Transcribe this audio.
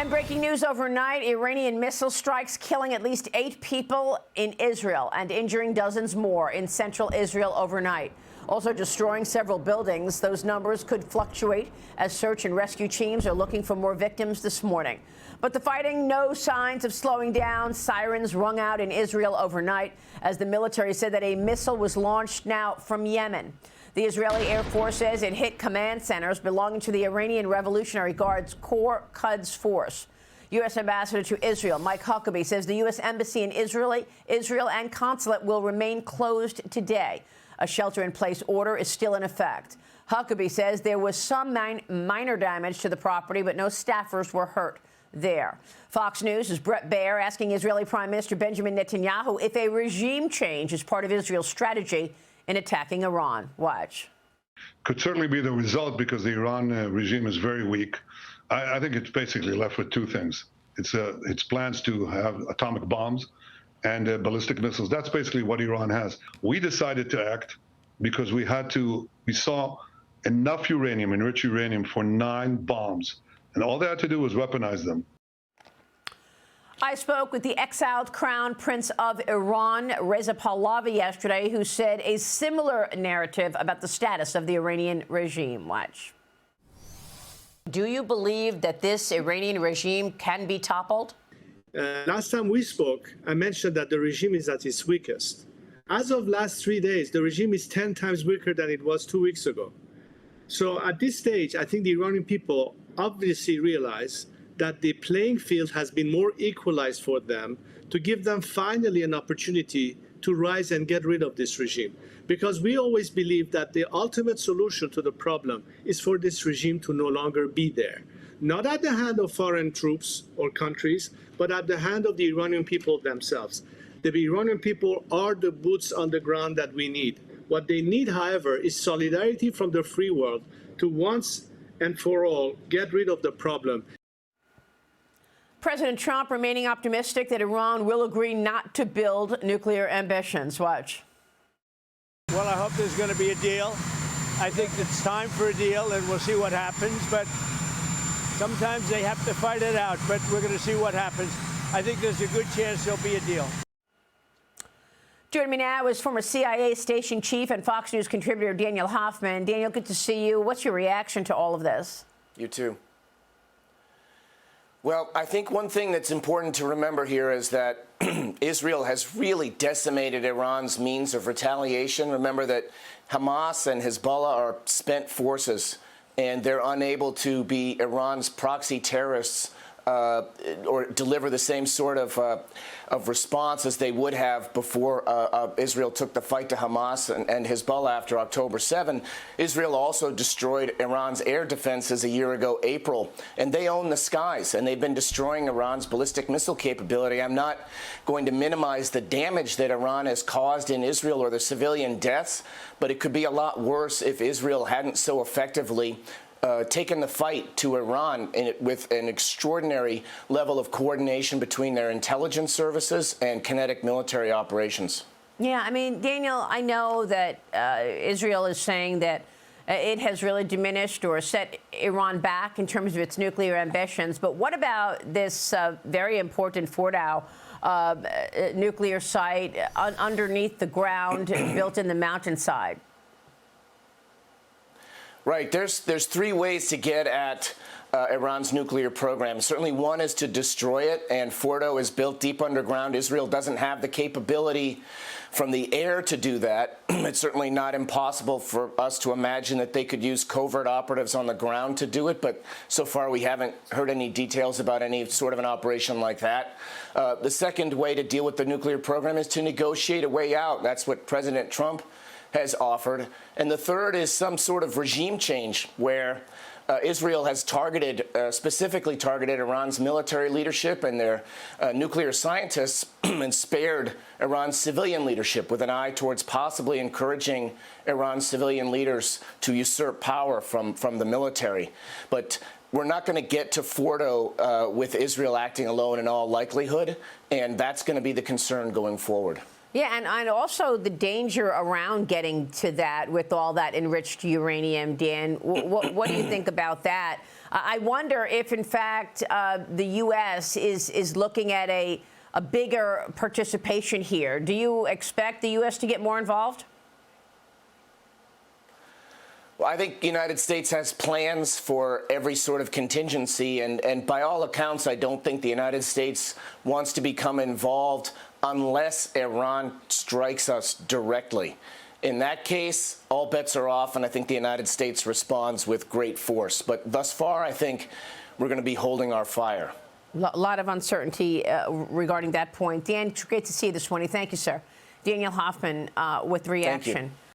And breaking news overnight, Iranian missile strikes killing at least 8 people in Israel and injuring dozens more in central Israel overnight. Also destroying several buildings. Those numbers could fluctuate as search and rescue teams are looking for more victims this morning. But the fighting, no signs of slowing down. Sirens rung out in Israel overnight as the military said that a missile was launched now from Yemen. The Israeli Air Force says it hit command centers belonging to the Iranian Revolutionary Guard's Corps Quds Force. U.S. Ambassador to Israel Mike Huckabee says the U.S. Embassy in Israel and consulate will remain closed today. A shelter-in-place order is still in effect. Huckabee says there was some minor damage to the property, but no staffers were hurt there. Fox News' Brett Baer asking Israeli Prime Minister Benjamin Netanyahu if a regime change is part of Israel's strategy in attacking Iran. Watch. Could certainly be the result because the Iran regime is very weak. I think it's basically left with two things. It's plans to have atomic bombs and ballistic missiles. That's basically what Iran has. We decided to act because we saw enough uranium, enriched uranium, for 9 bombs. And all they had to do was weaponize them. I spoke with the exiled Crown Prince of Iran, Reza Pahlavi, yesterday, who said a similar narrative about the status of the Iranian regime. Watch. Do you believe that this Iranian regime can be toppled? Last time we spoke, I mentioned that the regime is at its weakest. As of last 3 days, the regime is 10 times weaker than it was 2 weeks ago. So at this stage, I think the Iranian people obviously realize that the playing field has been more equalized for them to give them finally an opportunity to rise and get rid of this regime. Because we always believe that the ultimate solution to the problem is for this regime to no longer be there. Not at the hand of foreign troops or countries, but at the hand of the Iranian people themselves. The Iranian people are the boots on the ground that we need. What they need, however, is solidarity from the free world to once and for all get rid of the problem. President Trump remaining optimistic that Iran will agree not to build nuclear ambitions. Watch. Well, I hope there's going to be a deal. I think it's time for a deal, and we'll see what happens. But sometimes they have to fight it out, but we're going to see what happens. I think there's a good chance there'll be a deal. Joining me now is former CIA station chief and Fox News contributor Daniel Hoffman. Daniel, good to see you. What's your reaction to all of this? You too. Well, I think one thing that's important to remember here is that Israel has really decimated Iran's means of retaliation. Remember that Hamas and Hezbollah are spent forces, and they're unable to be Iran's proxy terrorists or deliver the same sort of response as they would have before Israel took the fight to Hamas and Hezbollah after October 7. Israel also destroyed Iran's air defenses a year ago, April, and they own the skies, and they've been destroying Iran's ballistic missile capability. I'm not going to minimize the damage that Iran has caused in Israel or the civilian deaths, but it could be a lot worse if Israel hadn't so effectively taken the fight to Iran with an extraordinary level of coordination between their intelligence services and kinetic military operations. Yeah, I mean, Daniel, I know that Israel is saying that it has really diminished or set Iran back in terms of its nuclear ambitions. But what about this very important Fordow nuclear site underneath the ground, built in the mountainside? Right. There's 3 ways to get at Iran's nuclear program. Certainly one is to destroy it, and Fordow is built deep underground. Israel doesn't have the capability from the air to do that. It's certainly not impossible for us to imagine that they could use covert operatives on the ground to do it, but so far we haven't heard any details about any sort of an operation like that. The second way to deal with the nuclear program is to negotiate a way out. That's what President Trump has offered. And the third is some sort of regime change where Israel has specifically targeted Iran's military leadership and their nuclear scientists and spared Iran's civilian leadership with an eye towards possibly encouraging Iran's civilian leaders to usurp power from the military. But we're not going to get to Fordow with Israel acting alone in all likelihood, and that's going to be the concern going forward. Yeah, and also the danger around getting to that with all that enriched uranium, Dan. What do you think about that? I wonder if, in fact, the U.S. is looking at a bigger participation here. Do you expect the U.S. to get more involved? Well, I think the United States has plans for every sort of contingency, and by all accounts, I don't think the United States wants to become involved unless Iran strikes us directly. In that case, all bets are off, and I think the United States responds with great force. But thus far, I think we're going to be holding our fire. A lot of uncertainty regarding that point. Dan, it's great to see you this morning. Thank you, sir. Daniel Hoffman with Reaction.